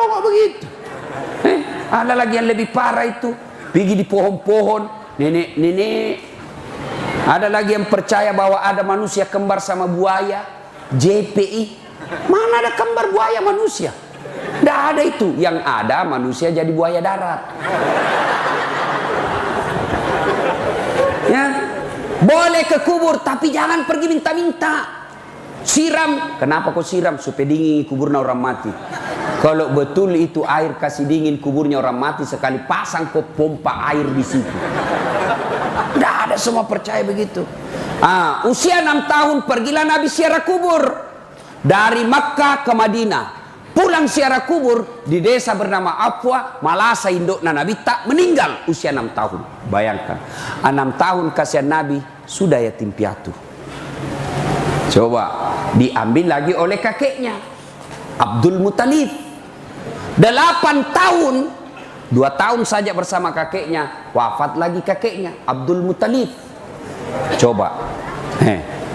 kok begitu. Ada lagi yang lebih parah itu, pergi di pohon-pohon, nenek. Ada lagi yang percaya bahwa ada manusia kembar sama buaya, JPI. Mana ada kembar buaya manusia? Tidak ada itu. Yang ada manusia jadi buaya darat. Ya, boleh ke kubur, tapi jangan pergi minta-minta. Siram, kenapa kau siram? Supaya dingin kuburnya orang mati. Kalau betul itu air kasih dingin kuburnya orang mati, sekali pasang kau pompa air di situ. Tidak ada semua percaya begitu. Usia 6 tahun pergilah Nabi ziarah kubur dari Makkah ke Madinah. Pulang ziarah kubur di desa bernama Afwa, Malasa, indukna Nabi tak meninggal usia 6 tahun. Bayangkan, 6 tahun kasihan Nabi sudah yatim piatu. Coba diambil lagi oleh kakeknya Abdul Muthalib. 8 tahun, 2 tahun saja bersama kakeknya, wafat lagi kakeknya Abdul Muthalib. Coba,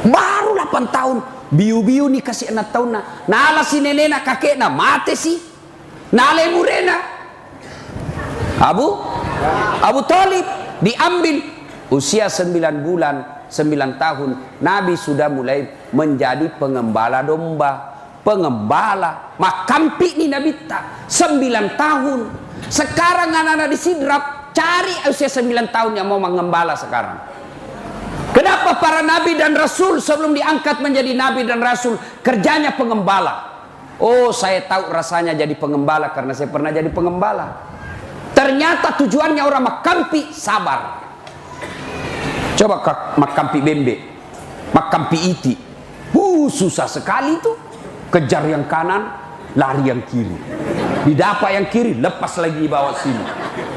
baru 8 tahun, biu-biu nih kasih 6 tahun nala si nenena kakeknya mati sih, nala murena Abu Talib diambil usia 9 bulan, 9 tahun Nabi sudah mulai menjadi pengembala domba, pengembala makampi nih Nabi tak 9 tahun. Sekarang anak-anak di Sidrap cari usia 9 tahun yang mau mengembala sekarang. Kenapa para nabi dan rasul sebelum diangkat menjadi nabi dan rasul kerjanya pengembala? Oh, saya tahu rasanya jadi pengembala karena saya pernah jadi pengembala. Ternyata tujuannya orang makampi sabar. Coba makampi bembe, makampi iti. Susah sekali itu. Kejar yang kanan, lari yang kiri. Didapat yang kiri, lepas lagi di bawah sini.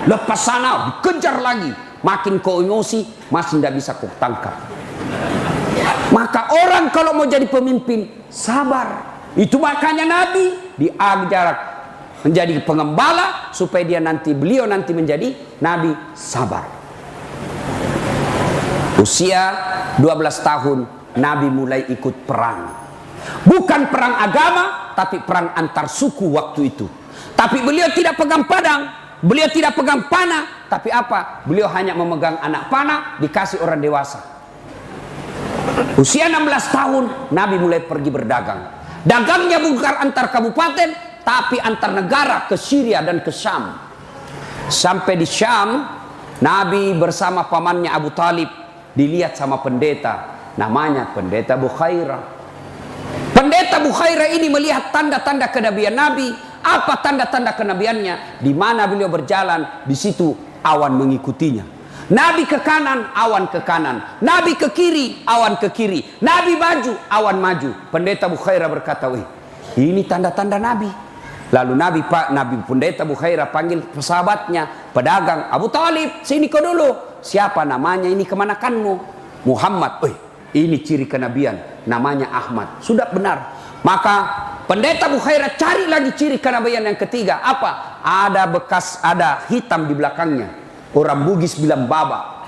Lepas sana, dikejar lagi. Makin kau emosi, masih tidak bisa kau tangkap. Maka orang kalau mau jadi pemimpin, sabar. Itu makanya Nabi diajar menjadi pengembala supaya beliau nanti menjadi Nabi sabar. Usia 12 tahun Nabi mulai ikut perang. Bukan perang agama, tapi perang antar suku waktu itu. Tapi beliau tidak pegang pedang, beliau tidak pegang panah, tapi apa? Beliau hanya memegang anak panah dikasih orang dewasa. Usia 16 tahun Nabi mulai pergi berdagang. Dagangnya bukan antar kabupaten, tapi antar negara, ke Syria dan ke Syam. Sampai di Syam, Nabi bersama pamannya Abu Talib dilihat sama pendeta, namanya pendeta Bukhairah. Pendeta Bukhairah ini melihat tanda-tanda kenabian Nabi. Apa tanda-tanda kenabiannya? Di mana beliau berjalan, di situ awan mengikutinya. Nabi ke kanan, awan ke kanan. Nabi ke kiri, awan ke kiri. Nabi maju, awan maju. Pendeta Bukhairah berkata, "Wih, ini tanda-tanda Nabi." Lalu Nabi pendeta Bukhairah panggil sahabatnya, pedagang, "Abu Talib, sini kau dulu." "Siapa namanya ini kemanakanmu?" "Muhammad." "Wih, ini ciri kenabian, namanya Ahmad." Sudah benar. Maka pendeta Bukhairah cari lagi ciri kenabian yang ketiga. Apa? Ada hitam di belakangnya. Orang Bugis bilang baba.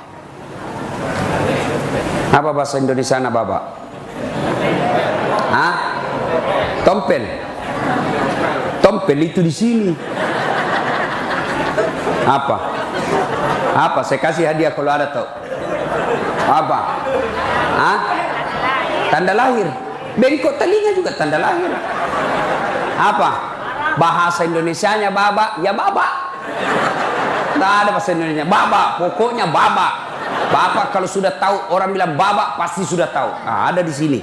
Apa bahasa Indonesia baba? Tompel. Tompel itu di sini. Apa? Saya kasih hadiah kalau ada tahu. Apa? Tanda lahir. Bengkok telinga juga tanda lahir. Apa? Bahasa Indonesianya baba, ya baba. Tidak ada bahasa Indonesia. Baba, pokoknya baba. Bapak kalau sudah tahu, orang bilang baba pasti sudah tahu. Ada di sini.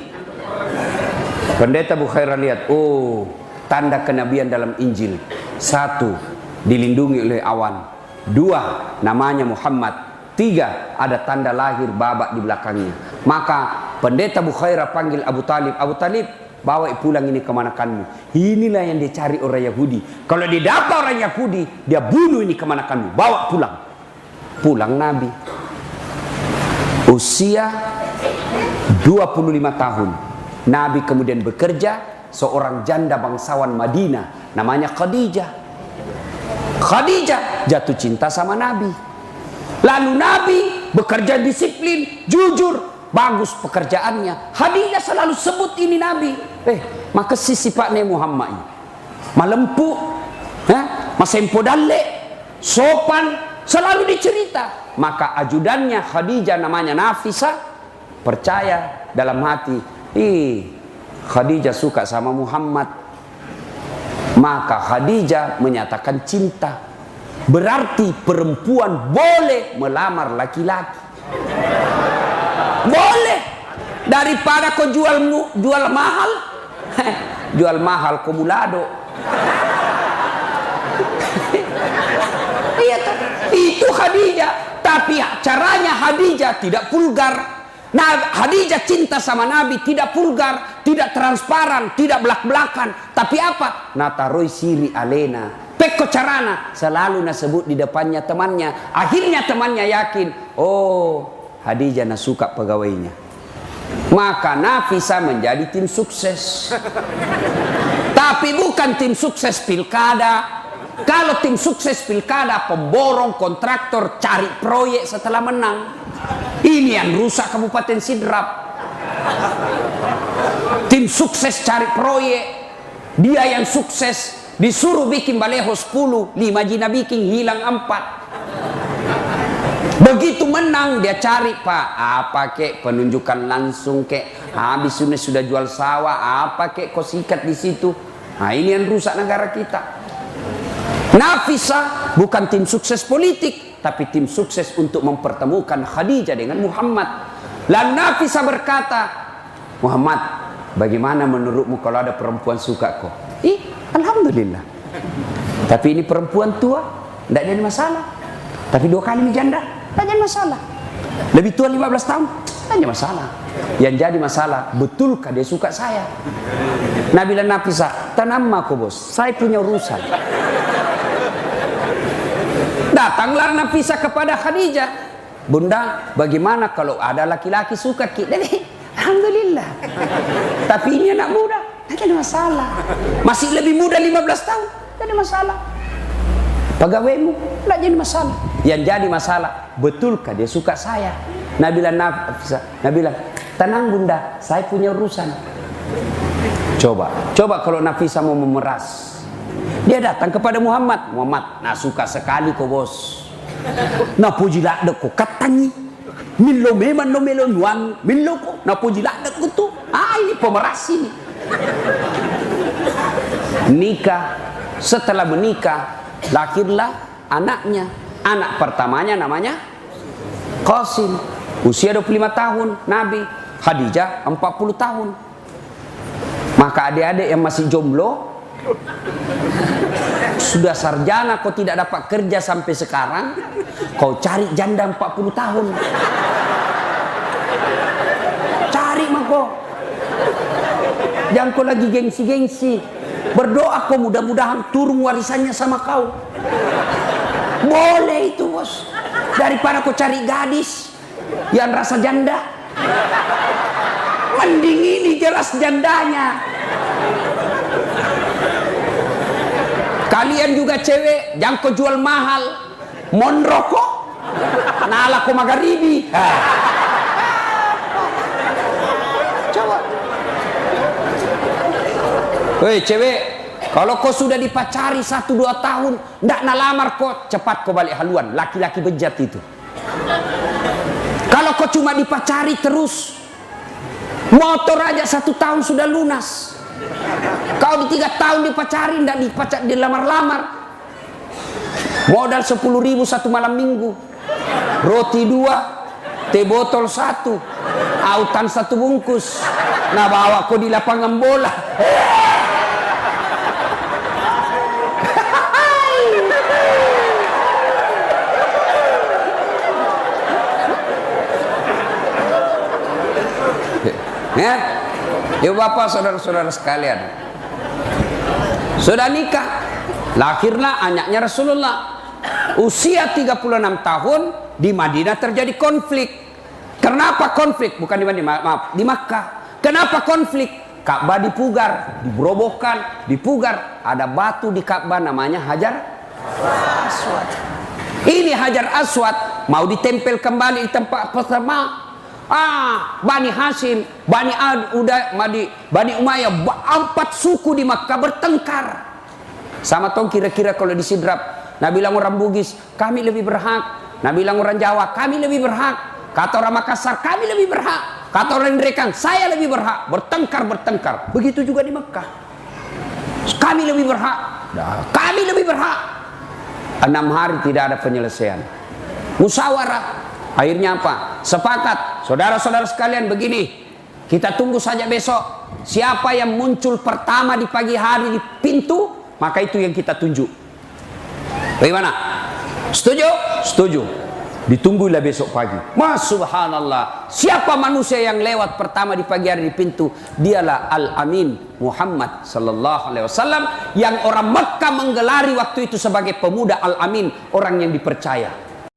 Pendeta Bukhairah lihat, oh, tanda kenabian dalam Injil. 1, dilindungi oleh awan. 2, namanya Muhammad. 3, ada tanda lahir baba di belakangnya. Maka pendeta Bukhairah panggil Abu Talib. "Abu Talib, bawa pulang ini kemanakanmu." Inilah yang dicari orang Yahudi. Kalau didapat orang Yahudi, dia bunuh ini kemanakanmu. Bawa pulang. Pulang Nabi. Usia 25 tahun. Nabi kemudian bekerja seorang janda bangsawan Madinah. Namanya Khadijah. Khadijah jatuh cinta sama Nabi. Lalu Nabi bekerja disiplin, jujur, bagus pekerjaannya. Khadijah selalu sebut ini Nabi. Maka sisi Pak Ne Muhammad ini malempu masempo dalle, sopan, selalu dicerita. Maka ajudannya Khadijah namanya Nafisa percaya dalam hati, Khadijah suka sama Muhammad. Maka Khadijah menyatakan cinta. Berarti perempuan boleh melamar laki-laki. Boleh. Daripada kau jual mahal, jual mahal kumulado. Iya toh? Itu Khadijah. Tapi caranya Khadijah tidak vulgar. Nah, Khadijah cinta sama Nabi tidak vulgar, tidak transparan, tidak belak-belakan. Tapi apa? Nataroi siri alena. Peko carana selalu nasebut di depannya temannya. Akhirnya temannya yakin, oh Khadijah suka pegawainya. Maka Nafisa menjadi tim sukses. Tapi bukan tim sukses pilkada. Kalau tim sukses pilkada, pemborong, kontraktor, cari proyek setelah menang. Ini yang rusak Kabupaten Sidrap. Tim sukses cari proyek. Dia yang sukses disuruh bikin baleho 10, 5 jina bikin hilang 4. Begitu menang dia cari, Pak, apa kek penunjukan langsung kek, habis sudah jual sawah, apa kek kau sikat di situ. Nah, ini yang rusak negara kita. Nafisa bukan tim sukses politik, tapi tim sukses untuk mempertemukan Khadijah dengan Muhammad. Lalu Nafisa berkata, Muhammad, bagaimana menurutmu kalau ada perempuan suka kau? Alhamdulillah. Tapi ini perempuan tua, tidak jadi masalah. Tapi 2 kali ini janda, tidak jadi masalah. Lebih tua 15 tahun, tidak jadi masalah. Yang jadi masalah, betulkah dia suka saya? Nabi dan Nafisa, tenang aku bos, saya punya urusan. Datanglah Nafisa kepada Khadijah. Bunda, bagaimana kalau ada laki-laki suka kita? Alhamdulillah. Tapi ini anak muda, tidak ada masalah. Masih lebih muda 15 tahun, tidak ada masalah. Pegawaimu, tidak jadi masalah. Yang jadi masalah, betulkah dia suka saya? Nabi bilang, Nafisa, Nabi bilang, tenang bunda, saya punya urusan. Coba kalau Nafisa mau memeras. Dia datang kepada Muhammad. Muhammad, suka sekali kau bos. Pujilak deko katangi. Milo memang no melo nuan. Milo ko. Pujilak deko tu. Ini pemeras ini. Nikah. Setelah menikah, lahirlah anaknya. Anak pertamanya namanya Qasim. Usia 25 tahun. Nabi. Khadijah 40 tahun. Maka adik-adik yang masih jomblo, sudah sarjana kau tidak dapat kerja sampai sekarang, kau cari janda 40 tahun. Cari mako. Jangan kau lagi gengsi-gengsi. Berdoa kau mudah-mudahan turun warisannya sama kau. Boleh itu bos. Daripada kau cari gadis yang rasa janda. Mending ini jelas jandanya. Kalian juga cewek, jangan kau jual mahal. Mon rokok, nala ko magharibi. Coba. Hei cewek, kalau kau sudah dipacari 1-2 tahun, ndak nalamar kau, cepat kau balik haluan. Laki-laki bejat itu. Kalau kau cuma dipacari terus, motor aja 1 tahun sudah lunas. Kau di 3 tahun dipacarin, tidak dilamar-lamar. Modal 10.000 1 malam minggu. Roti 2, teh botol 1, autan 1 bungkus. Nah bawa kau di lapangan bola. Ya, ibu bapak saudara-saudara sekalian, sudah nikah, lahirlah anaknya Rasulullah. Usia 36 tahun di Madinah terjadi konflik. Kenapa konflik? Bukan di Madinah, maaf, di Makkah. Kenapa konflik? Ka'bah dipugar, diberobohkan, dipugar. Ada batu di Ka'bah namanya Hajar Aswad. Ini Hajar Aswad mau ditempel kembali di tempat pertama. Bani Hashim, Bani Bani Umayyah, 4 suku di Makkah bertengkar. Sama tong kira-kira kalau disidrap. Nah bilang orang Bugis, kami lebih berhak. Nah bilang orang Jawa, kami lebih berhak. Kata orang Makassar, kami lebih berhak. Kata orang Ndrekang, saya lebih berhak. Bertengkar. Begitu juga di Mekah. Kami lebih berhak. Nah, kami lebih berhak. 6 hari tidak ada penyelesaian. Musyawarah. Akhirnya apa? Sepakat. Saudara-saudara sekalian begini. Kita tunggu saja besok. Siapa yang muncul pertama di pagi hari di pintu, maka itu yang kita tunjuk. Bagaimana? Setuju? Setuju. Ditunggulah besok pagi. Subhanallah. Siapa manusia yang lewat pertama di pagi hari di pintu? Dialah Al-Amin Muhammad sallallahu alaihi wasallam yang orang Mekah menggelari waktu itu sebagai pemuda Al-Amin, orang yang dipercaya.